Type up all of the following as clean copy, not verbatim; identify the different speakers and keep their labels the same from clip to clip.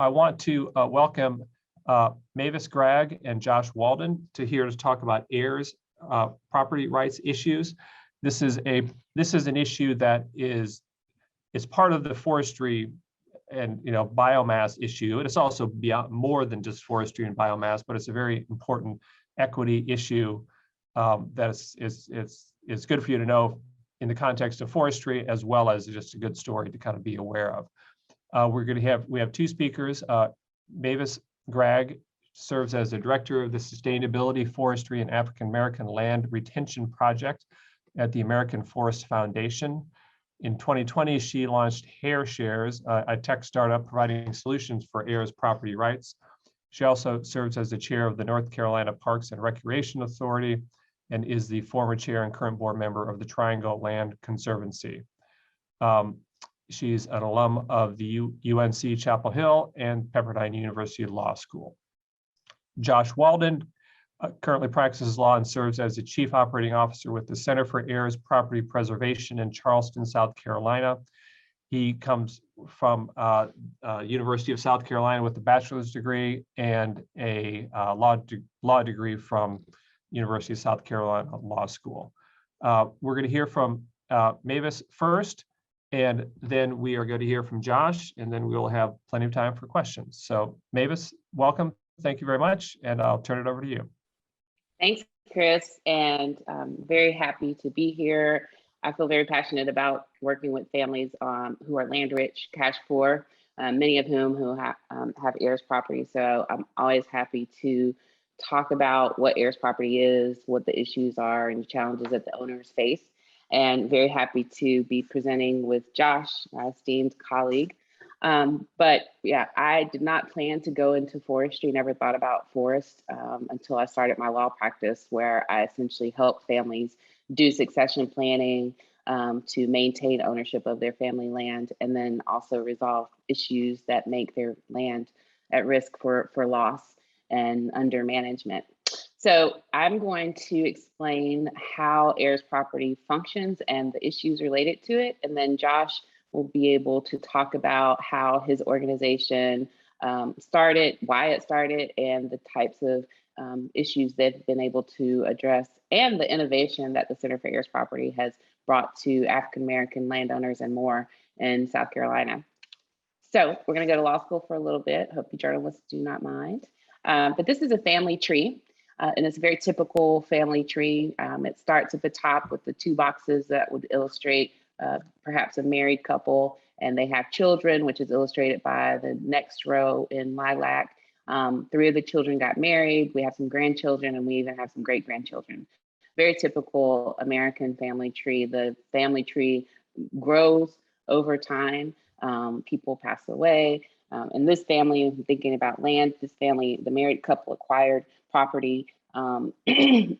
Speaker 1: I want to welcome Mavis Gregg and Josh Walden to talk about heirs property rights issues. This is an issue that is part of the forestry and biomass issue. And it's also beyond more than just forestry and biomass, but it's a very important equity issue that is good for you to know in the context of forestry, as well as just a good story to kind of be aware of. We have two speakers. Mavis Gregg serves as the director of the Sustainability, Forestry, and African American Land Retention Project at the American Forest Foundation. In 2020, she launched Heirs, a tech startup providing solutions for heirs property rights. She also serves as the chair of the North Carolina Parks and Recreation Authority and is the former chair and current board member of the Triangle Land Conservancy. She's an alum of the UNC Chapel Hill and Pepperdine University Law School. Josh Walden currently practices law and serves as the chief operating officer with the Center for Heirs Property Preservation in Charleston, South Carolina. He comes from University of South Carolina with a bachelor's degree and a law degree from University of South Carolina Law School. We're going to hear from Mavis first, and then we are going to hear from Josh, and then we will have plenty of time for questions. So Mavis, welcome. Thank you very much, and I'll turn it over to you.
Speaker 2: Thanks, Chris, and I'm very happy to be here. I feel very passionate about working with families who are land rich, cash poor, many of whom who have heirs property. So I'm always happy to talk about what heirs property is, what the issues are, and the challenges that the owners face. And very happy to be presenting with Josh, my esteemed colleague. But yeah, I did not plan to go into forestry, never thought about forest until I started my law practice, where I essentially help families do succession planning to maintain ownership of their family land, and then also resolve issues that make their land at risk for loss and under management. So I'm going to explain how heirs property functions and the issues related to it. And then Josh will be able to talk about how his organization started, why it started, and the types of issues they've been able to address, and the innovation that the Center for Heirs Property has brought to African American landowners and more in South Carolina. So we're going to go to law school for a little bit. Hope you journalists do not mind. But this is a family tree. And it's a very typical family tree. It starts at the top with the two boxes that would illustrate perhaps a married couple, and they have children, which is illustrated by the next row in lilac. 3 of the children got married. We have some grandchildren, and we even have some great-grandchildren. Very typical American family tree. The family tree grows over time. People pass away. In this family, thinking about land, this family, the married couple acquired property and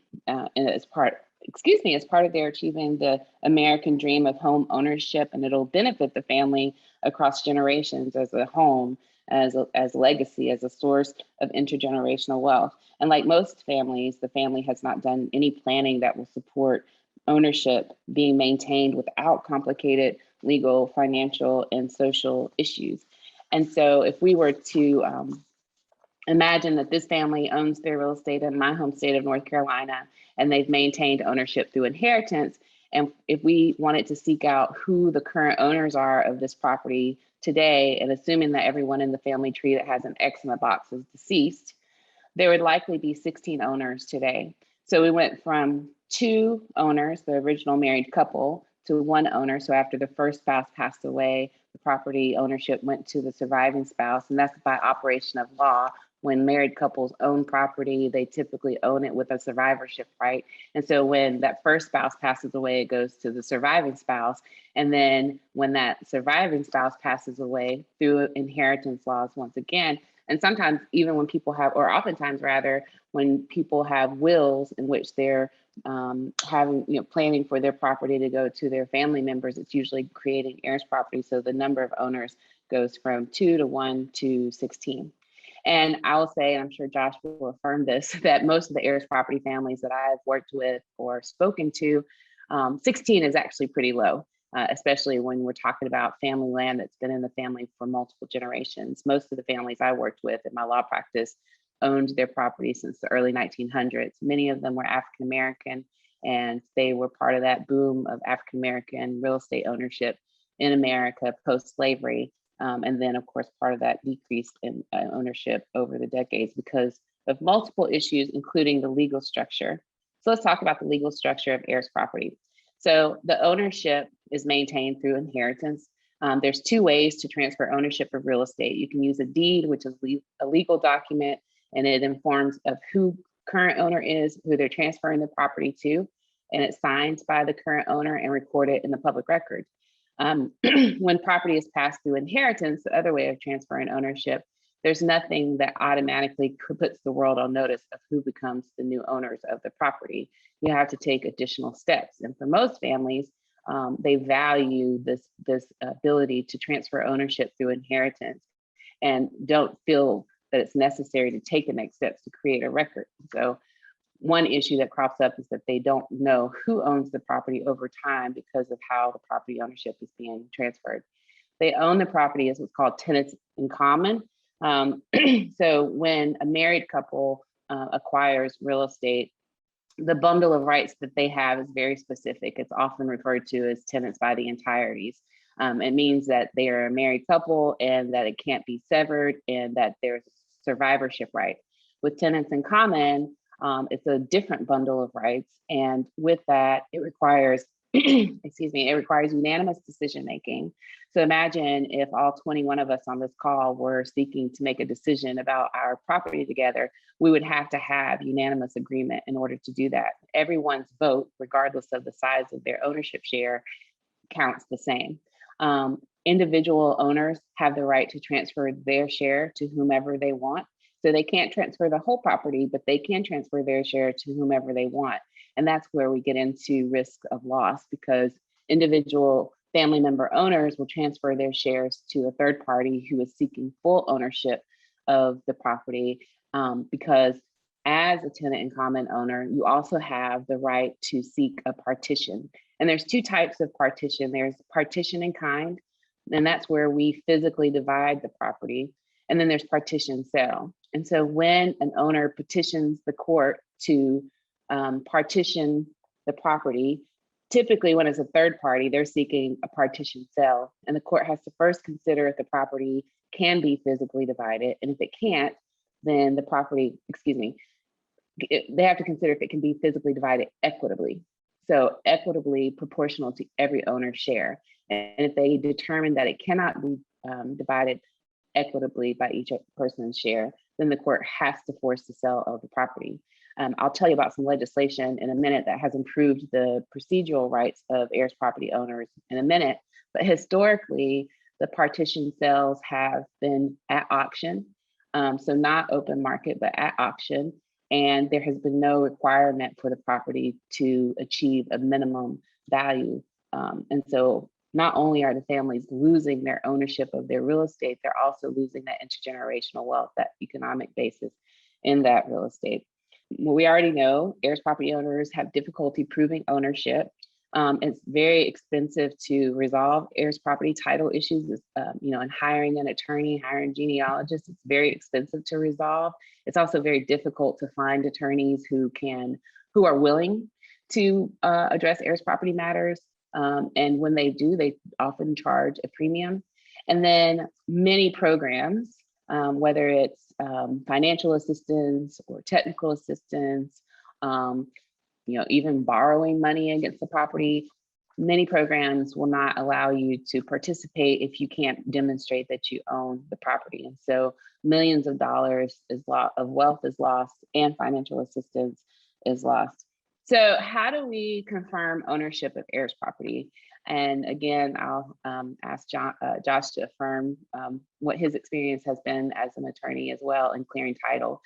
Speaker 2: as part of their achieving the American dream of home ownership, and it'll benefit the family across generations as a home, as legacy, as a source of intergenerational wealth. And like most families, the family has not done any planning that will support ownership being maintained without complicated legal, financial, and social issues. And so if we were to imagine that this family owns their real estate in my home state of North Carolina, and they've maintained ownership through inheritance. And if we wanted to seek out who the current owners are of this property today, and assuming that everyone in the family tree that has an X in the box is deceased, there would likely be 16 owners today. So we went from 2 owners, the original married couple, to 1 owner. So after the first spouse passed away, the property ownership went to the surviving spouse, and that's by operation of law. When married couples own property, they typically own it with a survivorship right. And so when that first spouse passes away, it goes to the surviving spouse. And then when that surviving spouse passes away, through inheritance laws once again, and sometimes even when people have, or oftentimes rather, when people have wills in which they're planning for their property to go to their family members, it's usually creating heirs property. So the number of owners goes from 2 to 1 to 16. And I will say, and I'm sure Josh will affirm this, that most of the heirs property families that I've worked with or spoken to, 16 is actually pretty low. especially when we're talking about family land that's been in the family for multiple generations. Most of the families I worked with in my law practice owned their property since the early 1900s. Many of them were African American, and they were part of that boom of African American real estate ownership in America post-slavery. And then, of course, part of that decrease in ownership over the decades because of multiple issues, including the legal structure. So let's talk about the legal structure of heirs property. So the ownership is maintained through inheritance. There's two ways to transfer ownership of real estate. You can use a deed, which is a legal document, and it informs of who current owner is, who they're transferring the property to, and it's signed by the current owner and recorded in the public record. When property is passed through inheritance, the other way of transferring ownership, there's nothing that automatically puts the world on notice of who becomes the new owners of the property. You have to take additional steps. And for most families, they value this ability to transfer ownership through inheritance and don't feel that it's necessary to take the next steps to create a record. So one issue that crops up is that they don't know who owns the property over time because of how the property ownership is being transferred. They own the property as what's called tenants in common. So when a married couple acquires real estate, the bundle of rights that they have is very specific. It's often referred to as tenants by the entireties. It means that they are a married couple and that it can't be severed and that there's survivorship right. With tenants in common, it's a different bundle of rights. And with that, it requires, excuse me, it requires unanimous decision making. So imagine if all 21 of us on this call were seeking to make a decision about our property together, we would have to have unanimous agreement in order to do that. Everyone's vote, regardless of the size of their ownership share, counts the same. Individual owners have the right to transfer their share to whomever they want. So they can't transfer the whole property, but they can transfer their share to whomever they want. And that's where we get into risk of loss because individual family member owners will transfer their shares to a third party who is seeking full ownership of the property because as a tenant in common owner, you also have the right to seek a partition. And there's two types of partition. There's partition in kind, and that's where we physically divide the property. And then there's partition sale. And so when an owner petitions the court to partition the property, typically when it's a third party, they're seeking a partition sale. And the court has to first consider if the property can be physically divided. And if it can't, then the property, they have to consider if it can be physically divided equitably. So equitably proportional to every owner's share. And if they determine that it cannot be divided equitably by each person's share, then the court has to force the sale of the property. I'll tell you about some legislation in a minute that has improved the procedural rights of heirs property owners in a minute. But historically, the partition sales have been at auction. So not open market, but at auction. And there has been no requirement for the property to achieve a minimum value. And so not only are the families losing their ownership of their real estate, they're also losing that intergenerational wealth, that economic basis in that real estate. Well, we already know heirs property owners have difficulty proving ownership. It's very expensive to resolve heirs property title issues, and hiring an attorney, hiring genealogists, it's very expensive to resolve. It's also very difficult to find attorneys who are willing to address heirs property matters. And when they do, they often charge a premium. And then many programs, whether it's financial assistance or technical assistance, even borrowing money against the property, many programs will not allow you to participate if you can't demonstrate that you own the property. And so millions of dollars of wealth is lost and financial assistance is lost. So how do we confirm ownership of heirs property? And again, I'll ask Josh to affirm what his experience has been as an attorney as well in clearing title.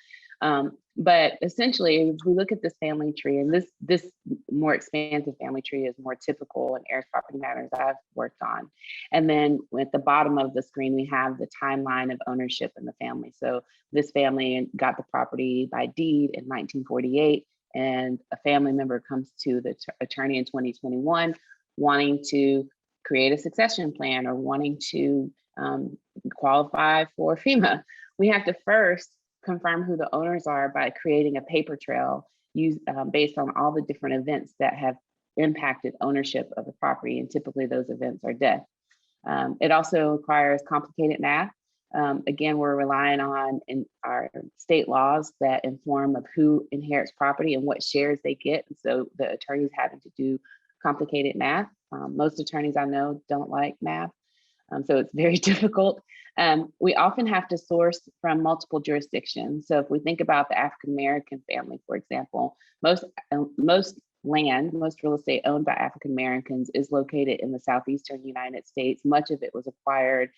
Speaker 2: But essentially, if we look at this family tree, and this more expansive family tree is more typical in heirs property matters I've worked on. And then at the bottom of the screen, we have the timeline of ownership in the family. So this family got the property by deed in 1948, and a family member comes to the attorney in 2021 wanting to create a succession plan or wanting to qualify for FEMA. We have to first confirm who the owners are by creating a paper trail based on all the different events that have impacted ownership of the property, and typically those events are death. It also requires complicated math. Again, we're relying on in our state laws that inform of who inherits property and what shares they get. And so the attorneys having to do complicated math. Most attorneys I know don't like math, so it's very difficult. We often have to source from multiple jurisdictions. So if we think about the African-American family, for example, most real estate owned by African-Americans is located in the southeastern United States. Much of it was acquired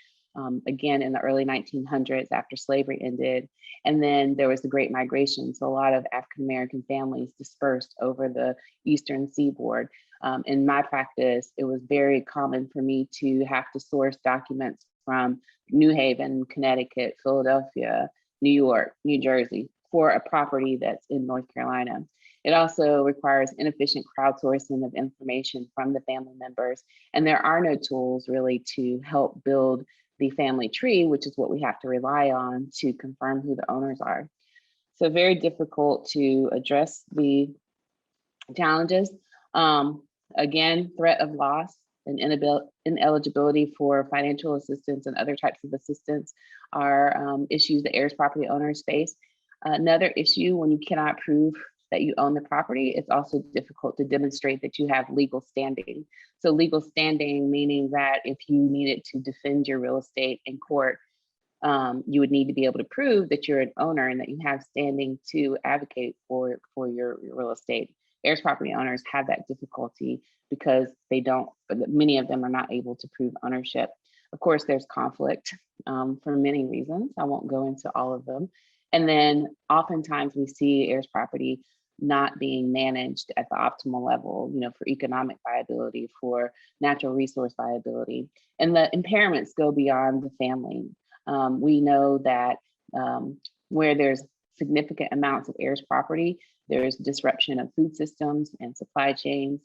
Speaker 2: again in the early 1900s after slavery ended. And then there was the Great Migration. So a lot of African-American families dispersed over the eastern seaboard. In my practice, it was very common for me to have to source documents from New Haven, Connecticut, Philadelphia, New York, New Jersey for a property that's in North Carolina. It also requires inefficient crowdsourcing of information from the family members. And there are no tools really to help build the family tree, which is what we have to rely on to confirm who the owners are. So very difficult to address the challenges. Again, threat of loss and ineligibility for financial assistance and other types of assistance are issues that heirs property owners face. Another issue, when you cannot prove that you own the property, it's also difficult to demonstrate that you have legal standing. So legal standing, meaning that if you needed to defend your real estate in court, you would need to be able to prove that you're an owner and that you have standing to advocate for your real estate. Heirs property owners have that difficulty because many of them are not able to prove ownership. Of course, there's conflict for many reasons. I won't go into all of them. And then oftentimes we see heirs property not being managed at the optimal level, for economic viability, for natural resource viability. And the impairments go beyond the family. We know that where there's significant amounts of heirs property, there's disruption of food systems and supply chains,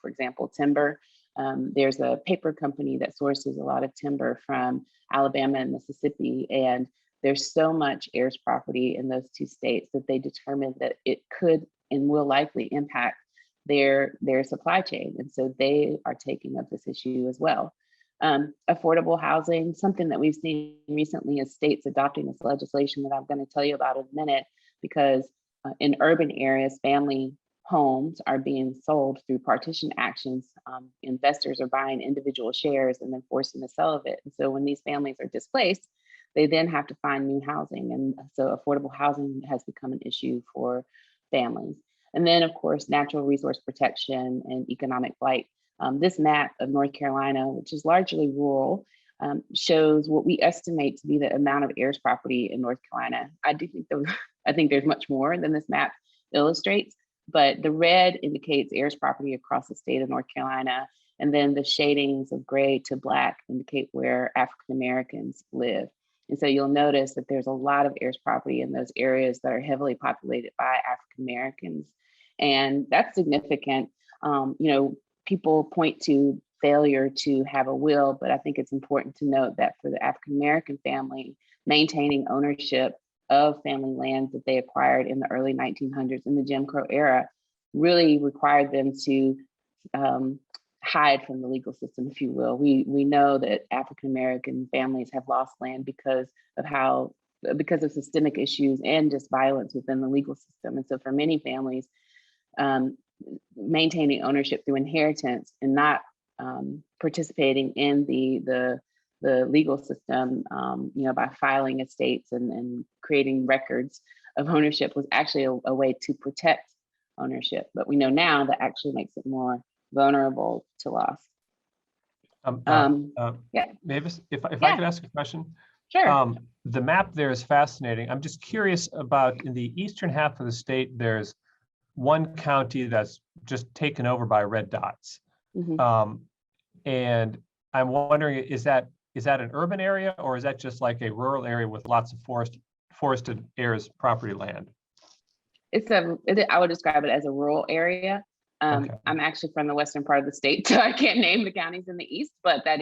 Speaker 2: for example, timber. There's a paper company that sources a lot of timber from Alabama and Mississippi, and there's so much heirs property in those two states that they determined that it could and will likely impact their supply chain. And so they are taking up this issue as well. Affordable housing, something that we've seen recently is states adopting this legislation that I'm going to tell you about in a minute, because in urban areas, family homes are being sold through partition actions. Investors are buying individual shares and then forcing the sale of it. And so when these families are displaced, they then have to find new housing. And so affordable housing has become an issue for families. And then, of course, natural resource protection and economic blight. This map of North Carolina, which is largely rural, shows what we estimate to be the amount of heirs property in North Carolina. I think there's much more than this map illustrates, but the red indicates heirs property across the state of North Carolina. And then the shadings of gray to black indicate where African Americans live. And so you'll notice that there's a lot of heirs property in those areas that are heavily populated by African Americans. And that's significant. People point to failure to have a will, but I think it's important to note that for the African American family, maintaining ownership of family lands that they acquired in the early 1900s in the Jim Crow era really required them to hide from the legal system, if you will. We know that African American families have lost land because of systemic issues and just violence within the legal system. And so for many families, maintaining ownership through inheritance and not participating in the legal system, by filing estates and creating records of ownership was actually a way to protect ownership. But we know now that actually makes it more vulnerable to loss.
Speaker 1: Yeah. Mavis, if I could ask a question.
Speaker 2: Sure.
Speaker 1: The map there is fascinating. I'm just curious about, in the eastern half of the state, there's one county that's just taken over by red dots. Mm-hmm. And I'm wondering, is that an urban area, or is that just like a rural area with lots of forested heirs property land?
Speaker 2: I would describe it as a rural area.
Speaker 1: Okay.
Speaker 2: I'm actually from the western part of the state, so I can't name the counties in the east, but that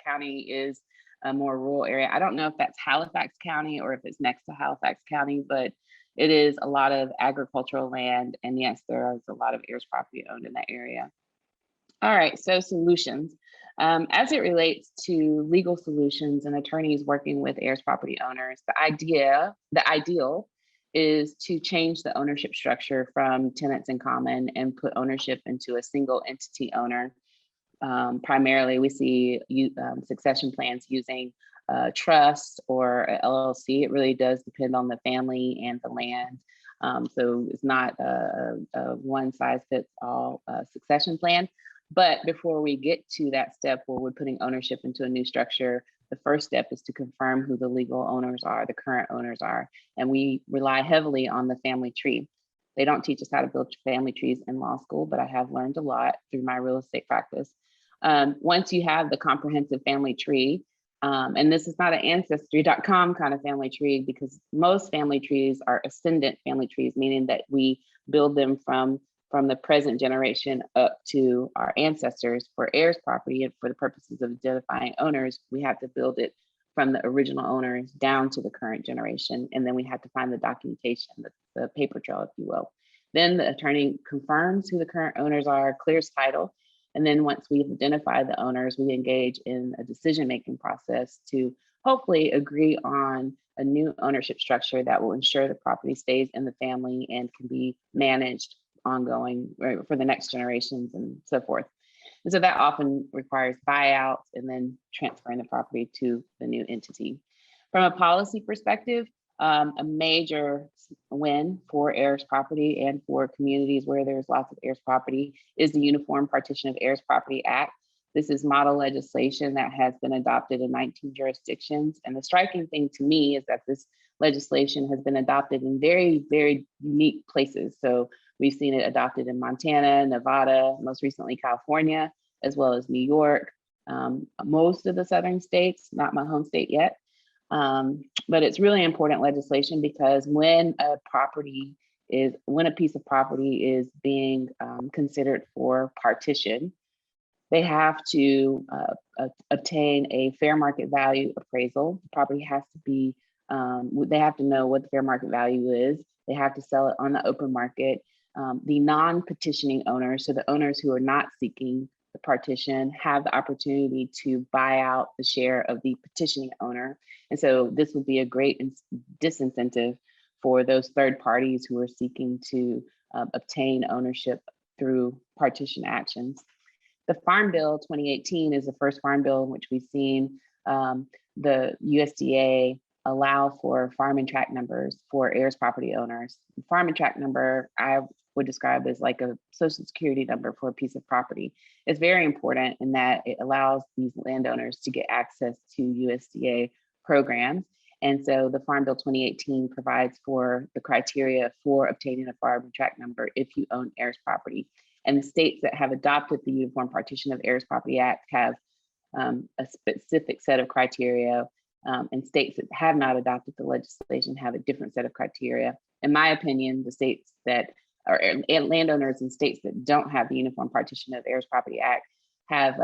Speaker 2: county is a more rural area. I don't know if that's Halifax County or if it's next to Halifax County, but it is a lot of agricultural land. And yes, there is a lot of heirs property owned in that area. All right, so solutions. As it relates to legal solutions and attorneys working with heirs property owners, the ideal is to change the ownership structure from tenants in common and put ownership into a single entity owner. Primarily, we see succession plans using trust or a LLC. It really does depend on the family and the land. So it's not a one size fits all succession plan. But before we get to that step where we're putting ownership into a new structure, the first step is to confirm who the legal owners are, the current owners are. And we rely heavily on the family tree. They don't teach us how to build family trees in law school, but I have learned a lot through my real estate practice. Once you have the comprehensive family tree, and this is not an ancestry.com kind of family tree, because most family trees are ascendant family trees, meaning that we build them from the present generation up to our ancestors. For heirs property and for the purposes of identifying owners, we have to build it from the original owners down to the current generation. And then we have to find the documentation, the paper trail, if you will. Then the attorney confirms who the current owners are, clears title. And then once we've identified the owners, we engage in a decision-making process to hopefully agree on a new ownership structure that will ensure the property stays in the family and can be managed ongoing, right, for the next generations and so forth. And so that often requires buyouts and then transferring the property to the new entity. From a policy perspective, a major win for heirs property and for communities where there's lots of heirs property is the Uniform Partition of Heirs Property Act. This is model legislation that has been adopted in 19 jurisdictions. And the striking thing to me is that this legislation has been adopted in very, very unique places. So we've seen it adopted in Montana, Nevada, most recently California, as well as New York, most of the southern states, not my home state yet. But it's really important legislation because when a piece of property is being considered for partition, they have to obtain a fair market value appraisal. The property has to be, they have to know what the fair market value is. They have to sell it on the open market. The non-petitioning owners, so the owners who are not seeking the partition, have the opportunity to buy out the share of the petitioning owner. And so this would be a great disincentive for those third parties who are seeking to obtain ownership through partition actions. The Farm Bill 2018 is the first farm bill in which we've seen the USDA allow for farm and tract numbers for heirs property owners. Farm and tract number, I would describe as like a social security number for a piece of property. It's very important in that it allows these landowners to get access to USDA programs. And so the Farm Bill 2018 provides for the criteria for obtaining a farm and tract number if you own heirs property. And the states that have adopted the Uniform Partition of Heirs Property Act have a specific set of criteria, and states that have not adopted the legislation have a different set of criteria. In my opinion, the states that are landowners in states that don't have the Uniform Partition of Heirs Property Act have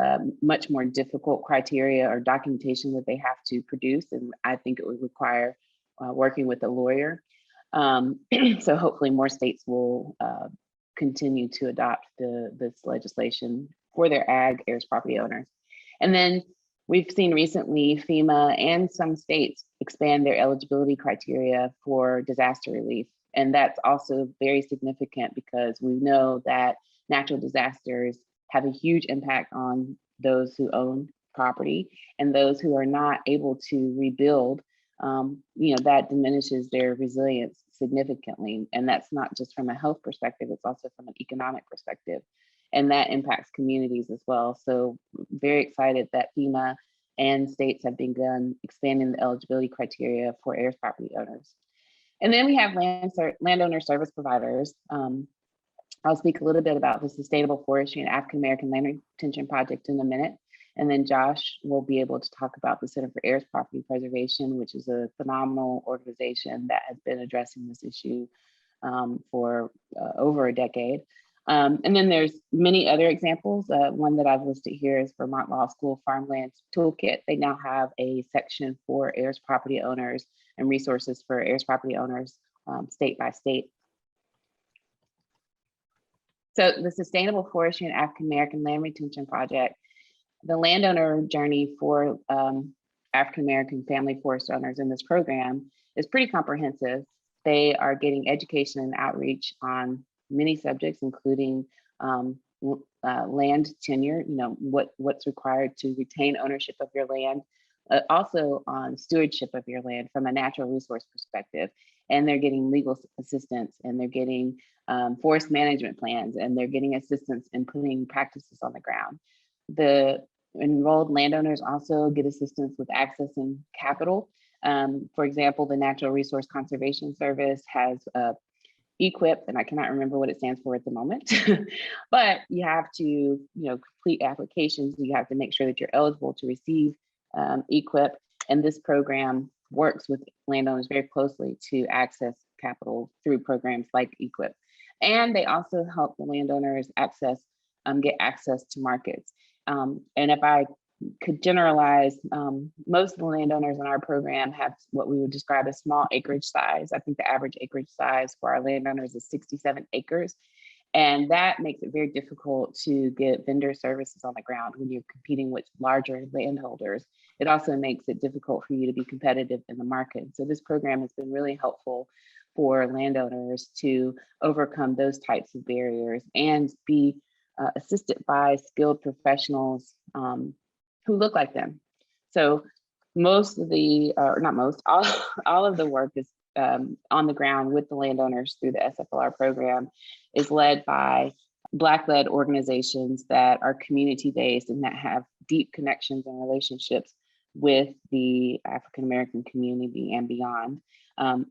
Speaker 2: much more difficult criteria or documentation that they have to produce. And I think it would require working with a lawyer. So hopefully more states will continue to adopt this legislation for their ag heirs property owners. And then we've seen recently FEMA and some states expand their eligibility criteria for disaster relief. And that's also very significant because we know that natural disasters have a huge impact on those who own property, and those who are not able to rebuild, that diminishes their resilience significantly. And that's not just from a health perspective, it's also from an economic perspective. And that impacts communities as well. So very excited that FEMA and states have begun expanding the eligibility criteria for heirs property owners. And then we have landowner service providers. I'll speak a little bit about the Sustainable Forestry and African American Land Retention Project in a minute. And then Josh will be able to talk about the Center for Heirs Property Preservation, which is a phenomenal organization that has been addressing this issue for over a decade. And then there's many other examples. One that I've listed here is Vermont Law School Farmland Toolkit. They now have a section for heirs property owners and resources for heirs property owners state by state. So the Sustainable Forestry and African American Land Retention Project, the landowner journey for African American family forest owners in this program is pretty comprehensive. They are getting education and outreach on many subjects, including land tenure, what's required to retain ownership of your land, also on stewardship of your land from a natural resource perspective. And they're getting legal assistance, and they're getting forest management plans, and they're getting assistance in putting practices on the ground. The enrolled landowners also get assistance with accessing capital. For example, the Natural Resource Conservation Service has EQIP, and I cannot remember what it stands for at the moment, but you have to, complete applications. You have to make sure that you're eligible to receive EQIP, and this program works with landowners very closely to access capital through programs like EQIP. And they also help the landowners get access to markets. And if I could generalize, most of the landowners in our program have what we would describe as small acreage size. I think the average acreage size for our landowners is 67 acres. And that makes it very difficult to get vendor services on the ground when you're competing with larger landholders. It also makes it difficult for you to be competitive in the market. So this program has been really helpful for landowners to overcome those types of barriers and be assisted by skilled professionals who look like them. So most of the, or not most, all of the work is on the ground with the landowners through the SFLR program is led by Black-led organizations that are community-based and that have deep connections and relationships with the African American community and beyond.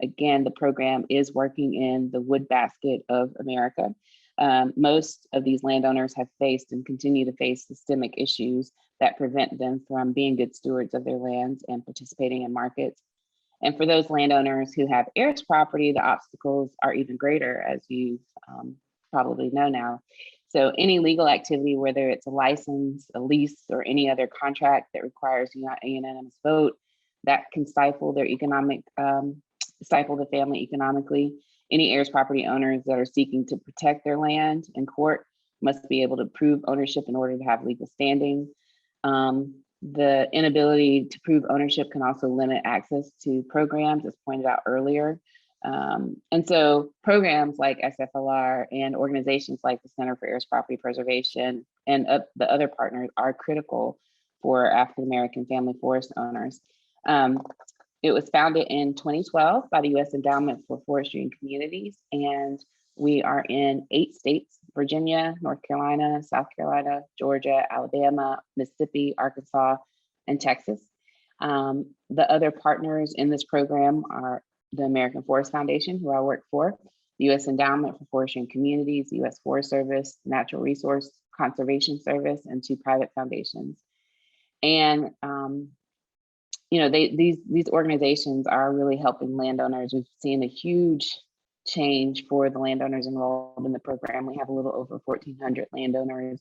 Speaker 2: Again, the program is working in the wood basket of America. Most of these landowners have faced and continue to face systemic issues that prevent them from being good stewards of their lands and participating in markets. And for those landowners who have heirs property, the obstacles are even greater, as you probably know now. So any legal activity, whether it's a license, a lease, or any other contract that requires a unanimous vote, that can stifle their stifle the family economically. Any heirs property owners that are seeking to protect their land in court must be able to prove ownership in order to have legal standing. The inability to prove ownership can also limit access to programs, as pointed out earlier. And so programs like SFLR and organizations like the Center for Heirs Property Preservation and the other partners are critical for African American family forest owners. It was founded in 2012 by the U.S. Endowment for Forestry and Communities, and we are in 8 states: Virginia, North Carolina, South Carolina, Georgia, Alabama, Mississippi, Arkansas, and Texas. The other partners in this program are the American Forest Foundation, who I work for, the U.S. Endowment for Forestry and Communities, the U.S. Forest Service, Natural Resource Conservation Service, and 2 private foundations. And these organizations are really helping landowners. We've seen a huge change for the landowners enrolled in the program. We have a little over 1,400 landowners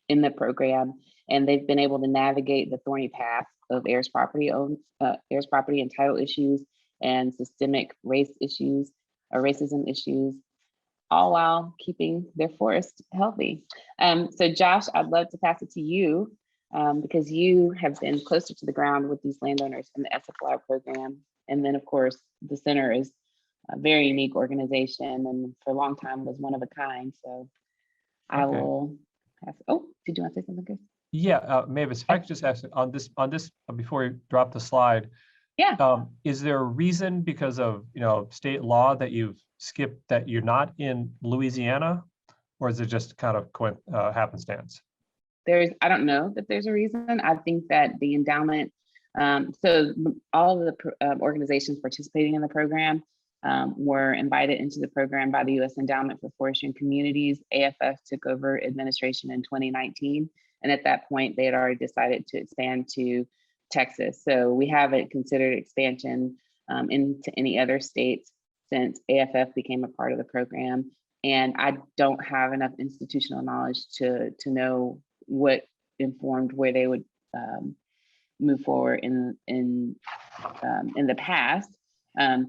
Speaker 2: in the program, and they've been able to navigate the thorny path of heirs property and title issues and systemic racism issues, all while keeping their forest healthy. So Josh, I'd love to pass it to you because you have been closer to the ground with these landowners in the SFLR program. And then of course, the center is a very unique organization and for a long time was one of a kind. So I will pass. Oh, did you want to say something, Chris?
Speaker 1: Yeah, Mavis, if I could just ask on this before you drop the slide.
Speaker 2: Yeah.
Speaker 1: Is there a reason because of state law that you've skipped that you're not in Louisiana, or is it just kind of happenstance?
Speaker 2: I don't know that there's a reason. I think that the endowment, so all of the organizations participating in the program were invited into the program by the U.S. Endowment for Forestry and Communities. AFF took over administration in 2019. And at that point, they had already decided to expand to Texas. So we haven't considered expansion into any other states since AFF became a part of the program. And I don't have enough institutional knowledge to know what informed where they would move forward in the past.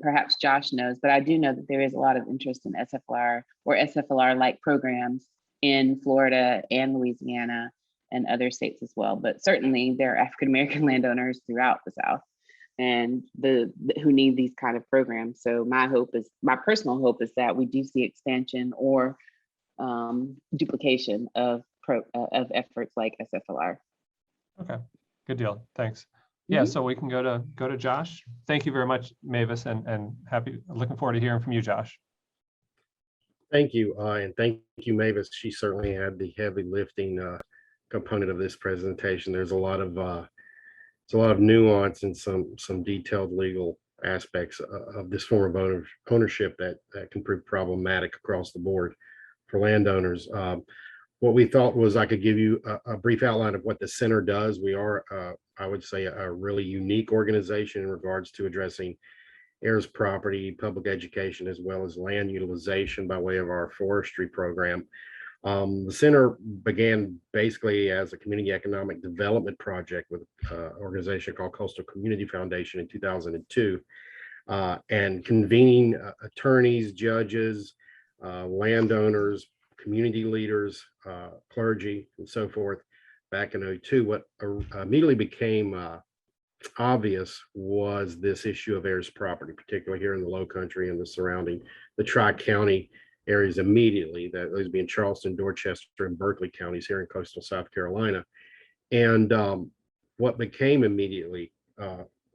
Speaker 2: Perhaps Josh knows, but I do know that there is a lot of interest in SFLR or SFLR-like programs in Florida and Louisiana and other states as well. But certainly there are African-American landowners throughout the South and who need these kind of programs. So my personal hope is that we do see expansion or duplication of efforts like SFLR.
Speaker 1: Okay, good deal. Thanks. Yeah, so we can go to Josh. Thank you very much, Mavis, and looking forward to hearing from you, Josh.
Speaker 3: Thank you, and thank you, Mavis. She certainly had the heavy lifting component of this presentation. There's a lot of nuance and some detailed legal aspects of this form of ownership that can prove problematic across the board for landowners. What we thought was I could give you a brief outline of what the center does. We are, I would say, a really unique organization in regards to addressing heirs property, public education, as well as land utilization by way of our forestry program. The center began basically as a community economic development project with an organization called Coastal Community Foundation in 2002, and convening attorneys, judges, landowners, community leaders, clergy, and so forth back in 2002. What immediately became obvious was this issue of heirs property, particularly here in the Low Country and the Tri-County areas immediately, that those being Charleston, Dorchester, and Berkeley counties here in coastal South Carolina. And what became immediately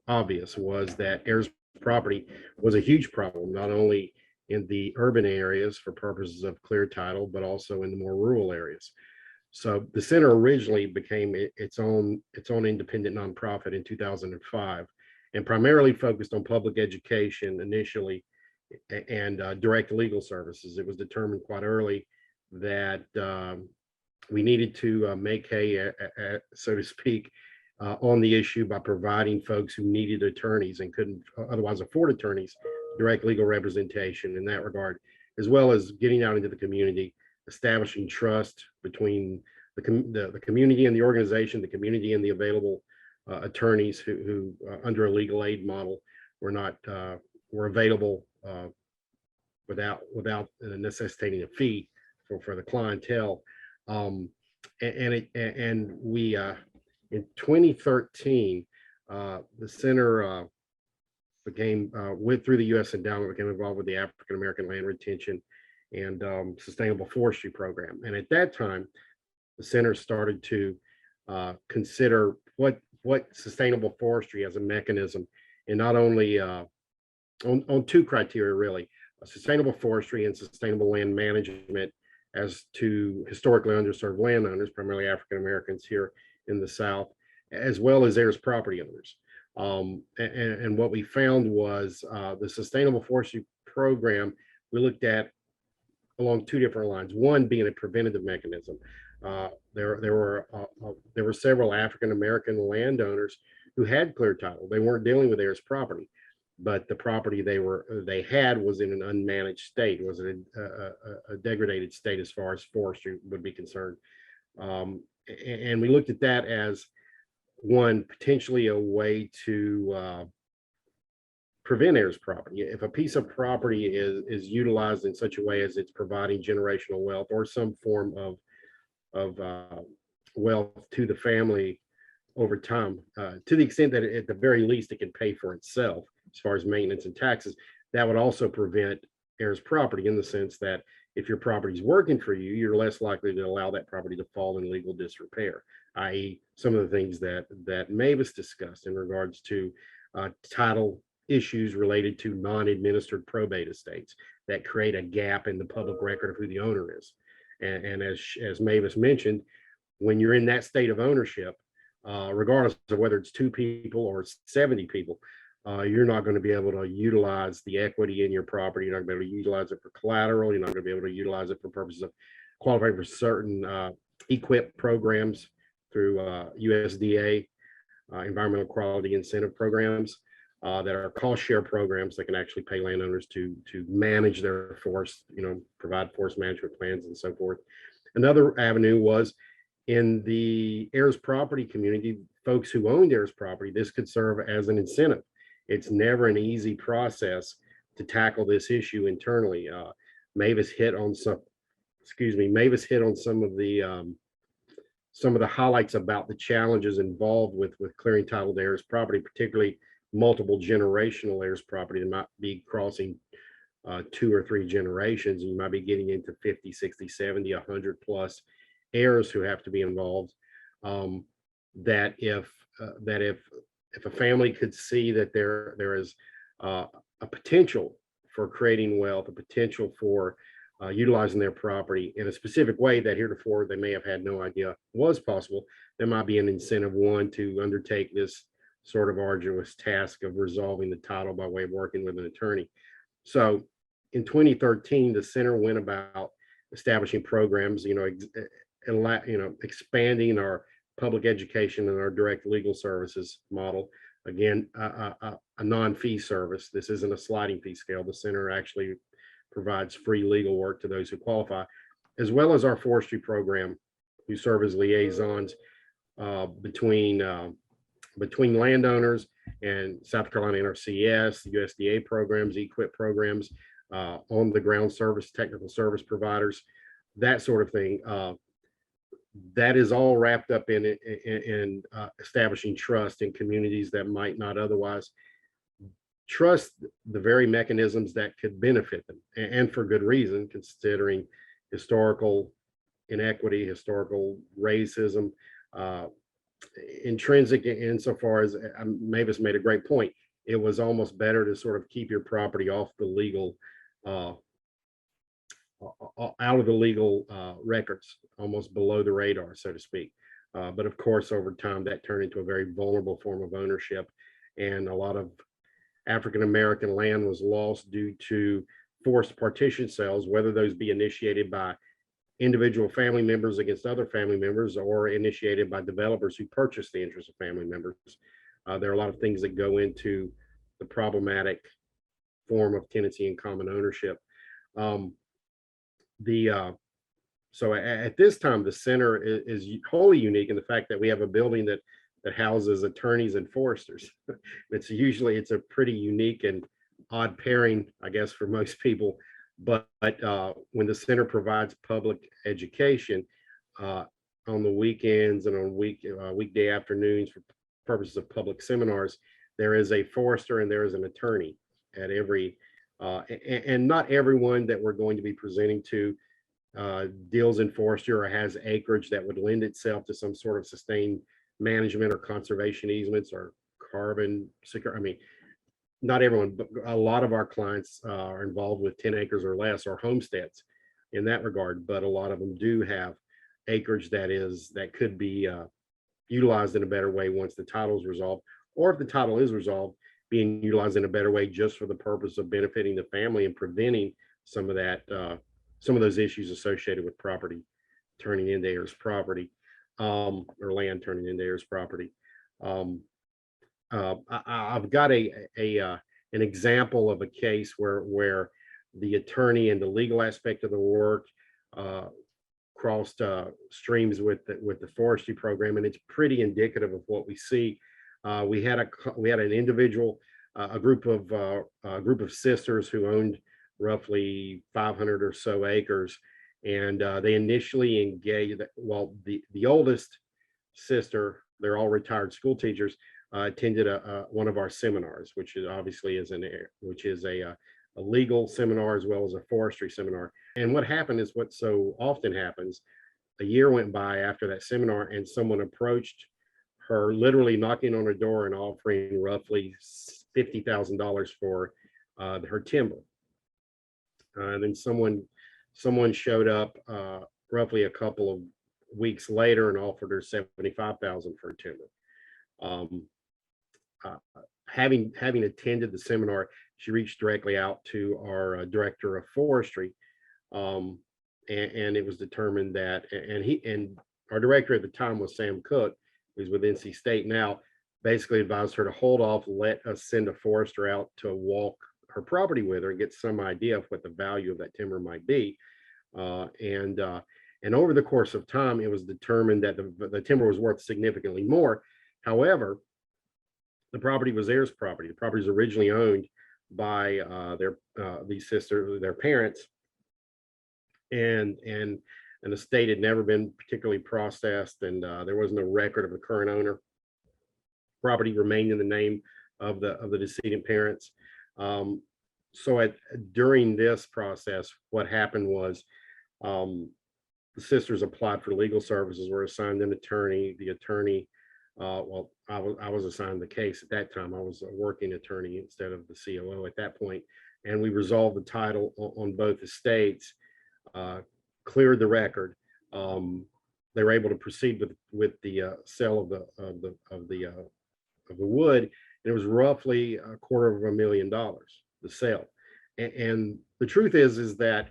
Speaker 3: obvious was that heirs property was a huge problem, not only in the urban areas for purposes of clear title, but also in the more rural areas. So the center originally became its own independent nonprofit in 2005, and primarily focused on public education initially and direct legal services. It was determined quite early that we needed to make hay, so to speak, on the issue by providing folks who needed attorneys and couldn't otherwise afford attorneys direct legal representation in that regard, as well as getting out into the community, establishing trust between the community and the organization, the community and the available attorneys who under a legal aid model were available without necessitating a fee for the clientele. And we in 2013 the center went through the U.S. Endowment, became involved with the African American Land Retention and Sustainable Forestry Program. And at that time, the center started to consider what sustainable forestry as a mechanism, and not only on two criteria really: sustainable forestry and sustainable land management as to historically underserved landowners, primarily African Americans here in the South, as well as heirs property owners. And what we found was the sustainable forestry program we looked at along two different lines. One being a preventative mechanism. There were several African American landowners who had clear title. They weren't dealing with heirs property, but the property they had was in an unmanaged state. It was a degraded state as far as forestry would be concerned. And we looked at that as one, potentially a way to prevent heirs property. If a piece of property is utilized in such a way as it's providing generational wealth or some form of wealth to the family over time, to the extent that at the very least it can pay for itself as far as maintenance and taxes, that would also prevent heirs property, in the sense that if your property is working for you, you're less likely to allow that property to fall in legal disrepair, i.e. some of the things that Mavis discussed in regards to title issues related to non-administered probate estates that create a gap in the public record of who the owner is. And as Mavis mentioned, when you're in that state of ownership, regardless of whether it's 2 people or 70 people, you're not going to be able to utilize the equity in your property. You're not going to be able to utilize it for collateral. You're not going to be able to utilize it for purposes of qualifying for certain EQIP programs through USDA, environmental quality incentive programs. that are cost share programs that can actually pay landowners to manage their forest, provide forest management plans and so forth. Another avenue was in the heirs property community, folks who owned heirs property. This could serve as an incentive. It's never an easy process to tackle this issue internally. Mavis hit on some of the highlights about the challenges involved with clearing title to heirs property, particularly multiple generational heirs property that might be crossing 2 or 3 generations. And you might be getting into 50, 60, 70, 100 plus heirs who have to be involved. That if a family could see that there is a potential for creating wealth, a potential for utilizing their property in a specific way that heretofore they may have had no idea was possible, there might be an incentive, one, to undertake this sort of arduous task of resolving the title by way of working with an attorney. So in 2013, the center went about establishing programs, expanding our public education and our direct legal services model. Again, a non-fee service. This isn't a sliding fee scale. The center actually provides free legal work to those who qualify, as well as our forestry program, who serve as liaisons between landowners and South Carolina NRCS, the USDA programs, EQIP programs, on the ground service, technical service providers, that sort of thing. That is all wrapped up in establishing trust in communities that might not otherwise trust the very mechanisms that could benefit them, and for good reason, considering historical inequity, historical racism, intrinsic insofar as Mavis made a great point. It was almost better to sort of keep your property off the legal, out of the legal records, almost below the radar, so to speak. But of course, over time, that turned into a very vulnerable form of ownership, and a lot of African-American land was lost due to forced partition sales, whether those be initiated by individual family members against other family members or initiated by developers who purchase the interests of family members. There are a lot of things that go into the problematic form of tenancy and common ownership. So at this time, the center is wholly unique in the fact that we have a building that houses attorneys and foresters. It's a pretty unique and odd pairing, I guess, for most people. But when the center provides public education on the weekends and on weekday afternoons for purposes of public seminars, there is a forester and there is an attorney at every, and not everyone that we're going to be presenting to deals in forestry or has acreage that would lend itself to some sort of sustained management or conservation easements or carbon secure. I mean, not everyone, but a lot of our clients are involved with 10 acres or less, or homesteads in that regard. But a lot of them do have acreage that could be utilized in a better way once the title is resolved, or if the title is resolved, being utilized in a better way just for the purpose of benefiting the family and preventing some of those issues associated with property turning into heirs property, or land turning into heirs property. I've got an example of a case where the attorney and the legal aspect of the work crossed streams with the forestry program, and it's pretty indicative of what we see. We had an individual, a group of sisters who owned roughly 500 or so acres, and they initially engaged. Well, the oldest sister, they're all retired school teachers, attended one of our seminars, which is obviously a legal seminar as well as a forestry seminar. And what happened is what so often happens. A year went by after that seminar, and someone approached her, literally knocking on her door and offering roughly $50,000 for her timber. And then someone showed up roughly a couple of weeks later and offered her $75,000 for timber. Having attended the seminar, she reached directly out to our director of forestry, and it was determined that, and our director at the time was Sam Cook, who's with NC State now. basically advised her to hold off, let us send a forester out to walk her property with her and get some idea of what the value of that timber might be. And over the course of time, it was determined that the timber was worth significantly more. However, the property was heirs property. The property was originally owned by their parents, and the estate had never been particularly processed, and there was no record of the current owner. Property remained in the name of the decedent parents. So during this process, what happened was the sisters applied for legal services, were assigned an attorney. The attorney, well, I was assigned the case at that time. I was a working attorney instead of the COO at that point, and we resolved the title on both estates, cleared the record. They were able to proceed with the sale of the wood, and it was roughly $250,000, the sale. And the truth is that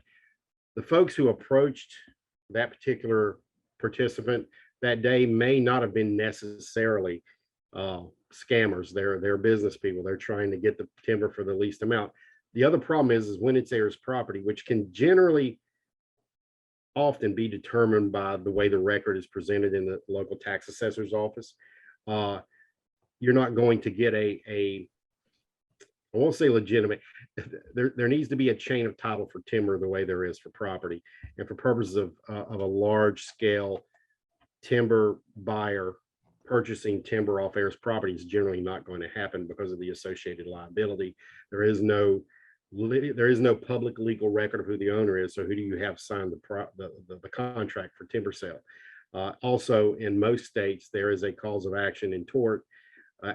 Speaker 3: the folks who approached that particular participant that day may not have been necessarily scammers. They're business people. They're trying to get the timber for the least amount. The other problem is when it's heirs property, which can generally often be determined by the way the record is presented in the local tax assessor's office. You're not going to get I won't say legitimate. There needs to be a chain of title for timber the way there is for property. And for purposes of a large scale timber buyer purchasing timber off heirs property is generally not going to happen because of the associated liability. There is no public legal record of who the owner is. So who do you have sign the contract for timber sale? Also, in most states, there is a cause of action in tort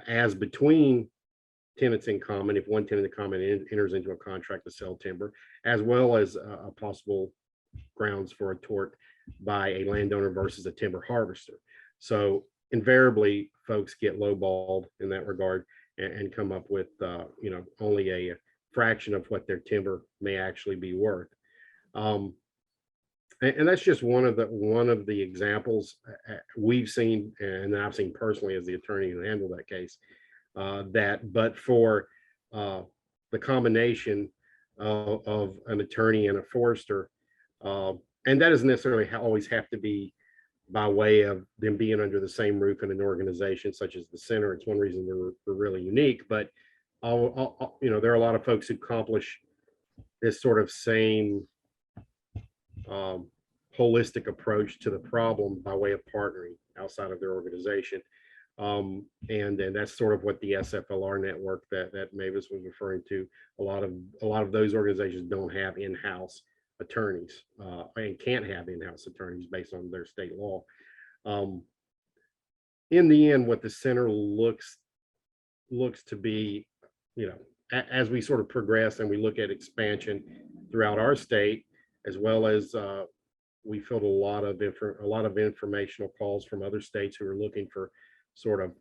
Speaker 3: as between tenants in common, if one tenant in common enters into a contract to sell timber, as well as a possible grounds for a tort by a landowner versus a timber harvester. So invariably, folks get lowballed in that regard and come up with only a fraction of what their timber may actually be worth. And that's just one of the examples we've seen, and I've seen personally as the attorney who handled that case. But for the combination of an attorney and a forester, and that doesn't necessarily always have to be by way of them being under the same roof in an organization such as the center. It's one reason we're really unique. But there are a lot of folks who accomplish this sort of same holistic approach to the problem by way of partnering outside of their organization. And that's sort of what the SFLR network that Mavis was referring to. A lot of those organizations don't have in-house attorneys and can't have in-house attorneys based on their state law. In the end, what the center looks to be, as we sort of progress and we look at expansion throughout our state, as well as we filled a lot of informational calls from other states who are looking for sort of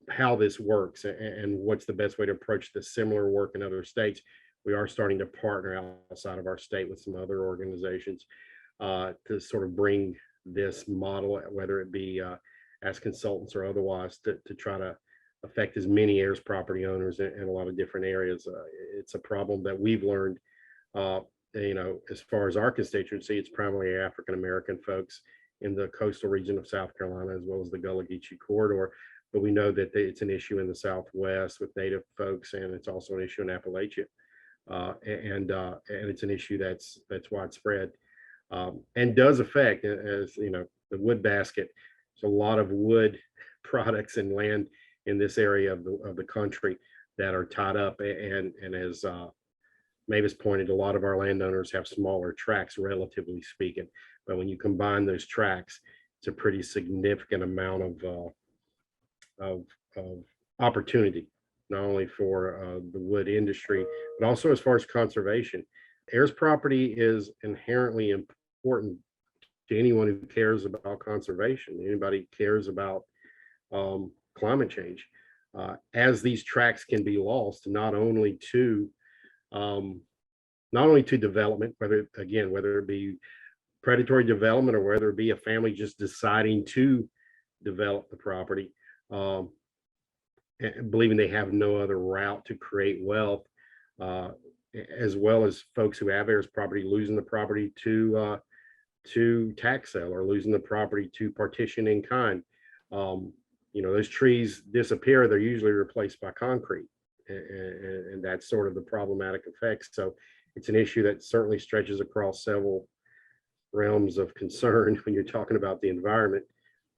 Speaker 3: how this works and what's the best way to approach the similar work in other states. We are starting to partner outside of our state with some other organizations to sort of bring this model, whether it be as consultants or otherwise, to try to affect as many heirs property owners in a lot of different areas. It's a problem that we've learned, as far as our constituency, it's primarily African-American folks in the coastal region of South Carolina, as well as the Gullah Geechee corridor. But we know that it's an issue in the Southwest with Native folks, and it's also an issue in Appalachia. And it's an issue that's widespread and does affect, as the wood basket. There's a lot of wood products and land in this area of the country that are tied up, and as Mavis pointed, a lot of our landowners have smaller tracts, relatively speaking. But when you combine those tracts, it's a pretty significant amount of opportunity, not only for the wood industry, but also as far as conservation. Heirs property is inherently important to anyone who cares about conservation. Anybody cares about climate change. As these tracts can be lost, not only to development, whether it be predatory development or whether it be a family just deciding to develop the property, believing they have no other route to create wealth, as well as folks who have heirs property losing the property to tax sale or losing the property to partition in kind. Those trees disappear, they're usually replaced by concrete. And that's sort of the problematic effect. So it's an issue that certainly stretches across several realms of concern when you're talking about the environment.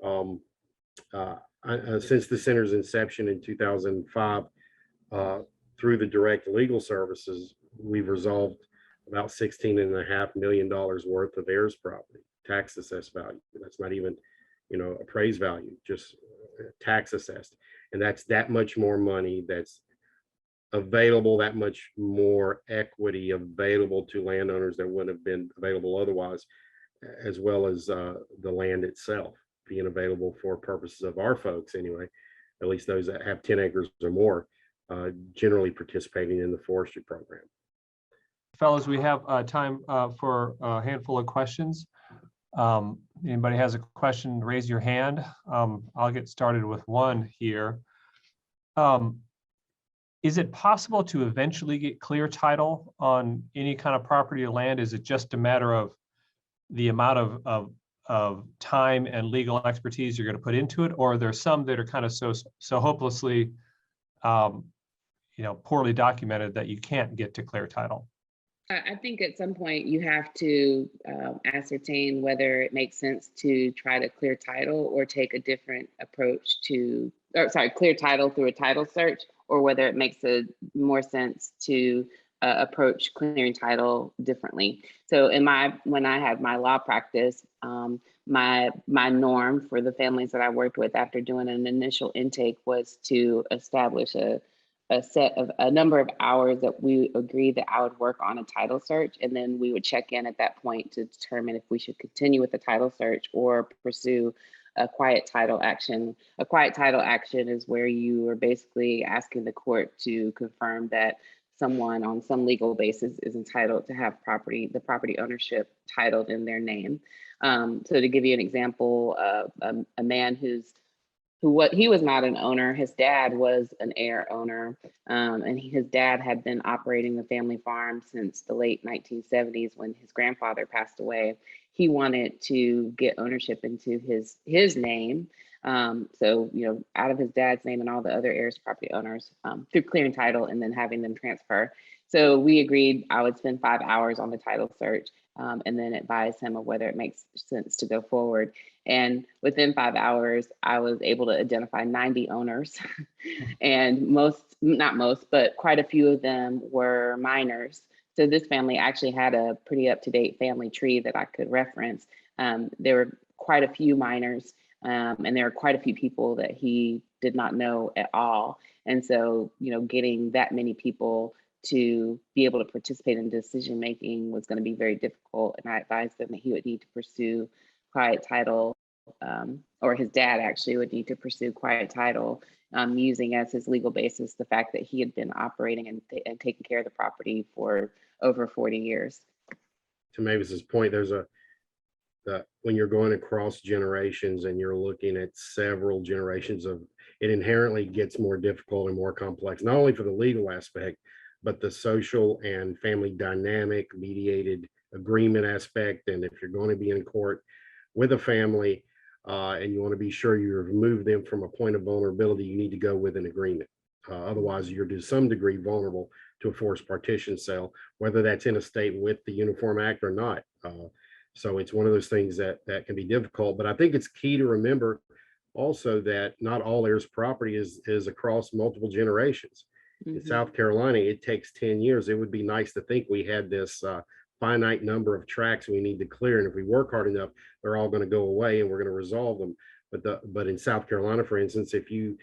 Speaker 3: Since the center's inception in 2005, through the direct legal services, we've resolved about $16.5 million worth of heirs property, tax assessed value. That's not even, appraised value, just tax assessed. And that's that much more money that's available, that much more equity available to landowners that wouldn't have been available otherwise, as well as the land itself being available for purposes of our folks anyway, at least those that have 10 acres or more, generally participating in the forestry program.
Speaker 1: Fellows, we have time for a handful of questions. Anybody has a question, raise your hand. I'll get started with one here. Is it possible to eventually get clear title on any kind of property or land? Is it just a matter of the amount of time and legal expertise you're going to put into it, or are there some that are kind of so hopelessly poorly documented that you can't get to clear title?
Speaker 2: I think at some point you have to ascertain whether it makes sense to try to clear title or take a different approach clear title through a title search, or whether it makes more sense to approach clearing title differently. So when I had my law practice, my norm for the families that I worked with after doing an initial intake was to establish a number of hours that we agreed that I would work on a title search, and then we would check in at that point to determine if we should continue with the title search or pursue a quiet title action. A quiet title action is where you are basically asking the court to confirm that someone on some legal basis is entitled to have the property ownership titled in their name. So to give you an example, a man he was not an owner. His dad was an heir owner, and his dad had been operating the family farm since the late 1970s when his grandfather passed away. He wanted to get ownership into his name. So, out of his dad's name and all the other heirs property owners through clearing title and then having them transfer. So we agreed I would spend 5 hours on the title search and then advise him of whether it makes sense to go forward. And within 5 hours, I was able to identify 90 owners and not most, but quite a few of them were minors. So this family actually had a pretty up-to-date family tree that I could reference. There were quite a few minors and there were quite a few people that he did not know at all. And so, getting that many people to be able to participate in decision-making was going to be very difficult. And I advised him that he would need to pursue quiet title, or his dad actually would need to pursue quiet title, using as his legal basis the fact that he had been operating and taking care of the property for over 40 years.
Speaker 3: To Mavis's point, when you're going across generations and you're looking at several generations it inherently gets more difficult and more complex, not only for the legal aspect, but the social and family dynamic mediated agreement aspect. And if you're going to be in court with a family and you want to be sure you remove them from a point of vulnerability, you need to go with an agreement. Otherwise, you're to some degree vulnerable to a forced partition sale, whether that's in a state with the Uniform Act or not. So it's one of those things that can be difficult. But I think it's key to remember also that not all heirs property is across multiple generations. Mm-hmm. In South Carolina, it takes 10 years. It would be nice to think we had this finite number of tracks we need to clear. And if we work hard enough, they're all going to go away and we're going to resolve them. But in South Carolina, for instance, if an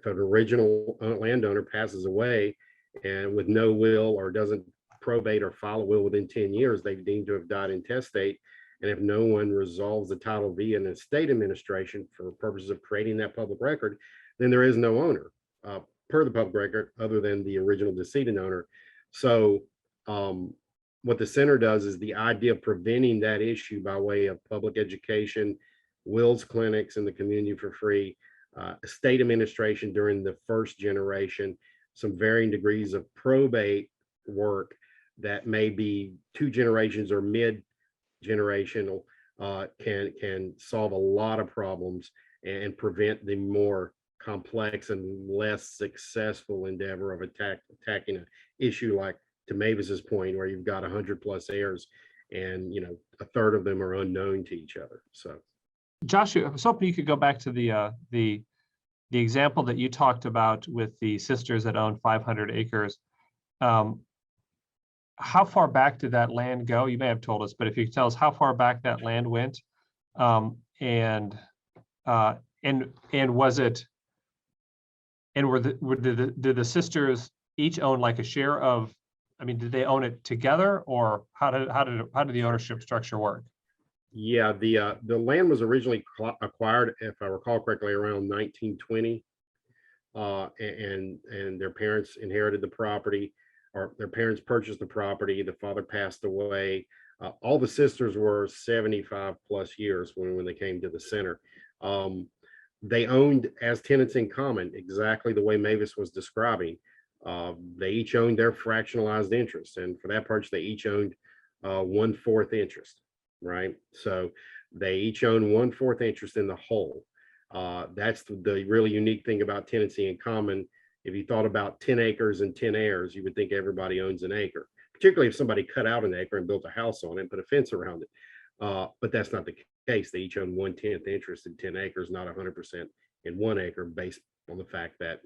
Speaker 3: original landowner passes away and with no will or doesn't probate or file a will within 10 years, they've deemed to have died intestate. And if no one resolves the title via an estate administration for purposes of creating that public record, then there is no owner per the public record other than the original decedent owner. So what the center does is the idea of preventing that issue by way of public education, wills clinics in the community for free, estate administration during the first generation, some varying degrees of probate work that may be 2 generations or mid-generational, can solve a lot of problems and prevent the more complex and less successful endeavor of attacking an issue like, to Mavis's point, where you've got 100+ heirs and a third of them are unknown to each other. So
Speaker 1: Josh, I was hoping you could go back to the example that you talked about with the sisters that own 500 acres. How far back did that land go? You may have told us, but if you could tell us how far back that land went, and was it, and did the sisters each own like a share of? I mean, did they own it together, or how did the ownership structure work?
Speaker 3: yeah, the land was originally acquired, if I recall correctly, around 1920, and their parents inherited the property, or their parents purchased the property. The father passed away. All the sisters were 75+ years when they came to the center. They owned as tenants in common, exactly the way Mavis was describing. They each owned their fractionalized interest, and for that purchase, they each owned 1/4 interest, right? So they each own 1/4 interest in the whole. That's the really unique thing about tenancy in common. If you thought about 10 acres and 10 heirs, you would think everybody owns an acre, particularly if somebody cut out an acre and built a house on it and put a fence around it. But that's not the case. They each own 1/10 interest in 10 acres, not 100% in 1 acre, based on the fact that,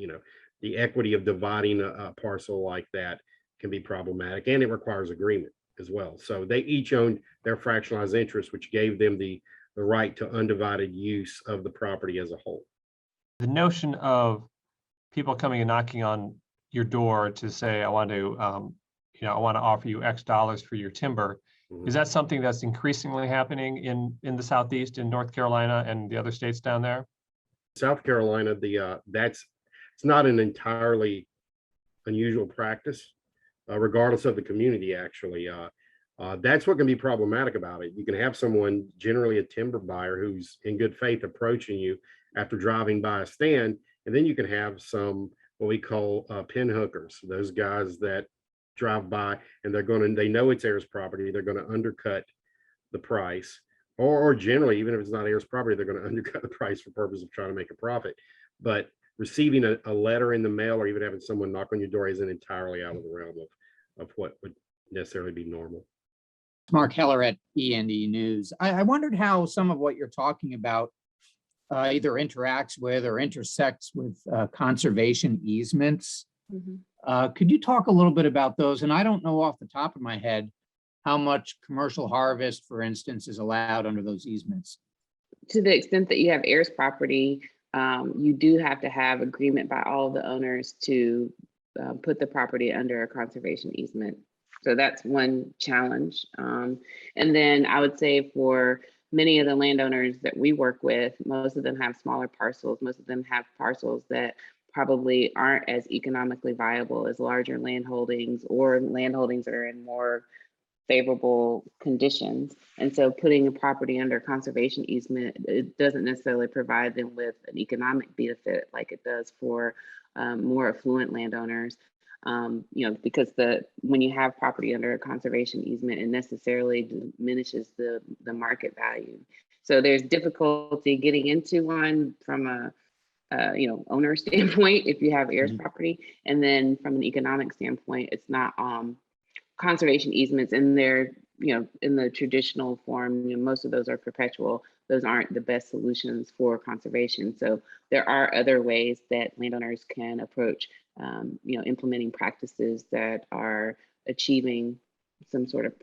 Speaker 3: the equity of dividing a parcel like that can be problematic, and it requires agreement as well. So they each owned their fractionalized interest, which gave them the right to undivided use of the property as a whole.
Speaker 1: The notion of people coming and knocking on your door to say, I want to offer you X dollars for your timber. Is that something that's increasingly happening in the Southeast, in North Carolina and the other states down there?
Speaker 3: South Carolina, it's not an entirely unusual practice, regardless of the community, actually. That's what can be problematic about it. You can have someone, generally a timber buyer, who's in good faith approaching you after driving by a stand, and then you can have some, what we call pin hookers, those guys that drive by and they know it's heirs property, they're going to undercut the price, or generally, even if it's not heirs property, they're going to undercut the price for purpose of trying to make a profit. But receiving a letter in the mail, or even having someone knock on your door, isn't entirely out of the realm of what would necessarily be normal.
Speaker 4: Mark Heller at E&E News. I wondered how some of what you're talking about either interacts with or intersects with conservation easements. Could you talk a little bit about those? And I don't know off the top of my head how much commercial harvest, for instance, is allowed under those easements.
Speaker 2: To the extent that you have heirs property, you do have to have agreement by all of the owners to put the property under a conservation easement. So that's one challenge. And then I would say for many of the landowners that we work with, most of them have smaller parcels. Most of them have parcels that probably aren't as economically viable as larger land holdings, or land holdings that are in more favorable conditions. And so putting a property under conservation easement, it doesn't necessarily provide them with an economic benefit like it does for more affluent landowners. Because when you have property under a conservation easement, it necessarily diminishes the market value. So there's difficulty getting into one from a owner standpoint if you have heirs property, and then from an economic standpoint, it's not conservation easements, and they're in the traditional form. Most of those are perpetual. Those aren't the best solutions for conservation. So there are other ways that landowners can approach implementing practices that are achieving some sort of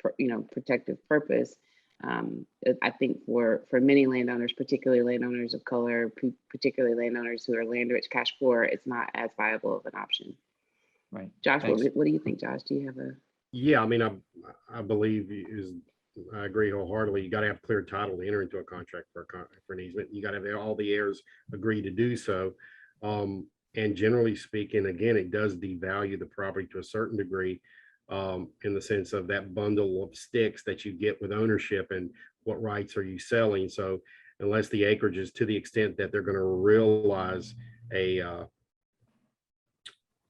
Speaker 2: protective purpose. I think for many landowners, particularly landowners of color, particularly landowners who are land rich, cash poor, it's not as viable of an option.
Speaker 4: Right.
Speaker 2: Josh, what do you think, Josh? Do you have a?
Speaker 3: Yeah, I mean, I believe I agree wholeheartedly. You got to have clear title to enter into a contract for an easement. You got to have all the heirs agree to do so. And generally speaking, again, it does devalue the property to a certain degree, in the sense of that bundle of sticks that you get with ownership and what rights are you selling. So unless the acreage is to the extent that they're going to realize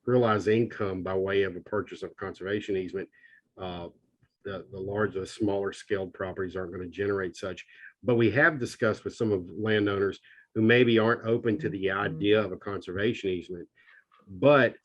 Speaker 3: realize income by way of a purchase of conservation easement. The smaller scaled properties aren't going to generate such. But we have discussed with some of landowners who maybe aren't open to the idea of a conservation easement, but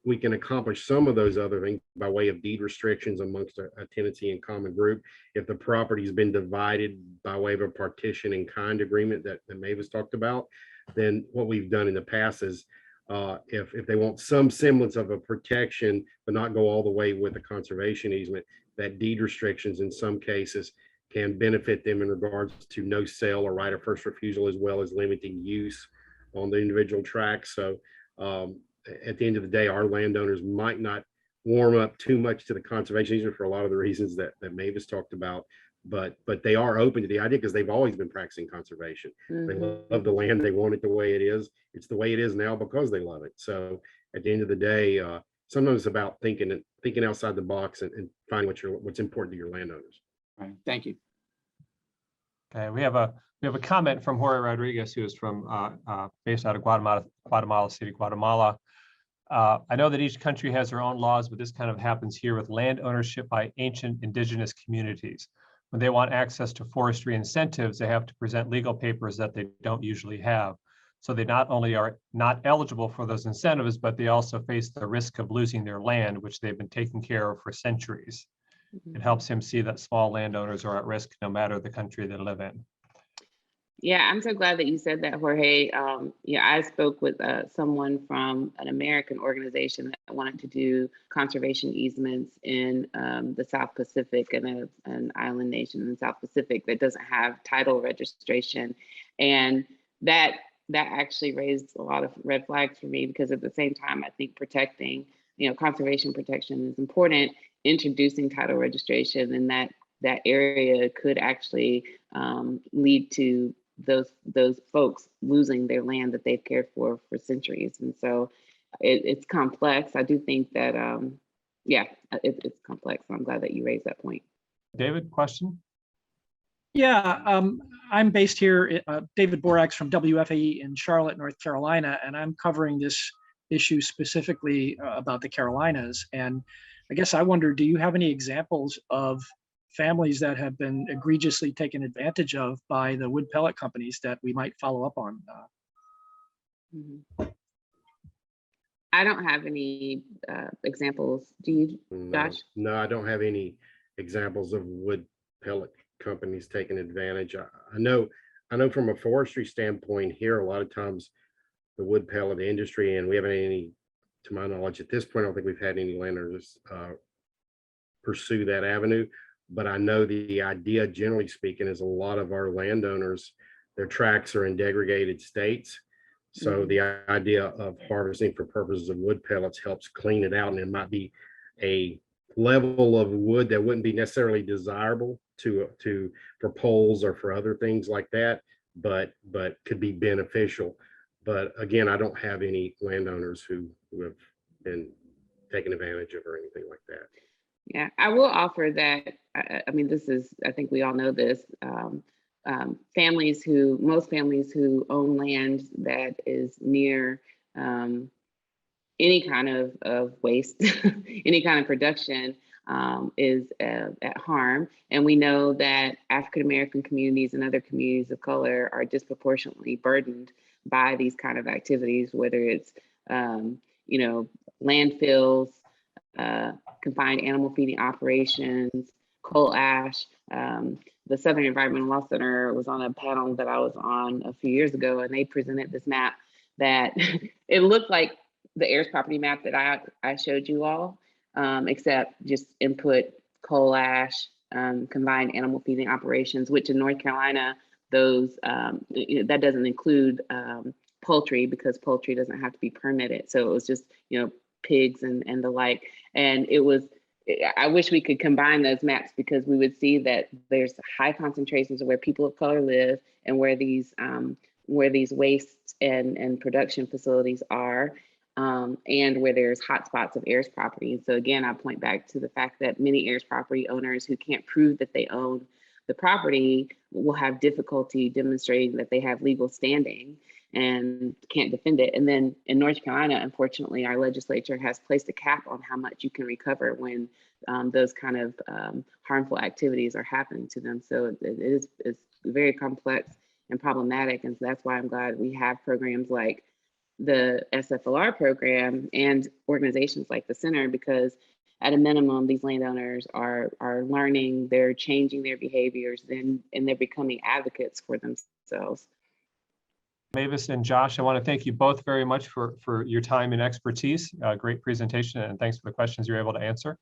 Speaker 3: we can accomplish some of those other things by way of deed restrictions amongst a tenancy and common group. If the property has been divided by way of a partition and kind agreement that Mavis talked about, then what we've done in the past is if they want some semblance of a protection, but not go all the way with a conservation easement, that deed restrictions in some cases can benefit them in regards to no sale or right of first refusal, as well as limiting use on the individual tracts. So at the end of the day, our landowners might not warm up too much to the conservation easement for a lot of the reasons that Mavis talked about, but they are open to the idea because they've always been practicing conservation. They love the land. They want it the way it is. It's the way it is now because they love it. So at the end of the day, sometimes it's about thinking outside the box and finding what's important to your landowners.
Speaker 4: All right, thank you.
Speaker 1: Okay, we have a comment from Jorge Rodriguez, who is from based out of Guatemala City, Guatemala. I know that each country has their own laws, but this kind of happens here with land ownership by ancient indigenous communities. When they want access to forestry incentives, they have to present legal papers that they don't usually have. So they not only are not eligible for those incentives, but they also face the risk of losing their land, which they've been taking care of for centuries. It helps him see that small landowners are at risk no matter the country they live in.
Speaker 2: Yeah, I'm so glad that you said that, Jorge. Yeah, I spoke with someone from an American organization that wanted to do conservation easements in the South Pacific, and an island nation in the South Pacific that doesn't have title registration. And that actually raised a lot of red flags for me, because at the same time, I think protecting, conservation protection is important. Introducing title registration in that area could actually lead to those folks losing their land that they've cared for centuries. And so it's complex. I do think that, it's complex. I'm glad that you raised that point.
Speaker 1: David, question?
Speaker 5: Yeah, I'm based here, David Borax from WFAE in Charlotte, North Carolina, and I'm covering this issue specifically about the Carolinas. And I guess I wonder, do you have any examples of families that have been egregiously taken advantage of by the wood pellet companies that we might follow up on?
Speaker 2: I don't have any examples. Do you, Josh?
Speaker 3: No, I don't have any examples of wood pellet companies taking advantage. I know from a forestry standpoint here, a lot of times the wood pellet industry, and we haven't any, to my knowledge at this point, I don't think we've had any landowners pursue that avenue. But I know the idea, generally speaking, is a lot of our landowners, their tracts are in degraded states. So the idea of harvesting for purposes of wood pellets helps clean it out, and it might be a level of wood that wouldn't be necessarily desirable for poles or for other things like that, but could be beneficial. But again, I don't have any landowners who have been taken advantage of or anything like that.
Speaker 2: Yeah, I will offer that. I mean, I think we all know this. Most families who own land that is near any kind of waste, any kind of production is at harm. And we know that African-American communities and other communities of color are disproportionately burdened by these kind of activities, whether it's, landfills, confined animal feeding operations, coal ash. The Southern Environmental Law Center was on a panel that I was on a few years ago, and they presented this map that it looked like the Heirs property map that I showed you all, except just input coal ash, combined animal feeding operations, which in North Carolina, those that doesn't include poultry, because poultry doesn't have to be permitted. So it was just, pigs and the like. And I wish we could combine those maps, because we would see that there's high concentrations of where people of color live and where these waste and production facilities are, and where there's hotspots of Heirs property. And so again, I point back to the fact that many Heirs property owners who can't prove that they own the property will have difficulty demonstrating that they have legal standing and can't defend it. And then in North Carolina, unfortunately, our legislature has placed a cap on how much you can recover when those kind of harmful activities are happening to them. So it's very complex and problematic. And so that's why I'm glad we have programs like the SFLR program and organizations like the Center, because at a minimum, these landowners are learning, they're changing their behaviors, and they're becoming advocates for themselves.
Speaker 1: Mavis and Josh, I want to thank you both very much for your time and expertise. Great presentation, and thanks for the questions you're able to answer.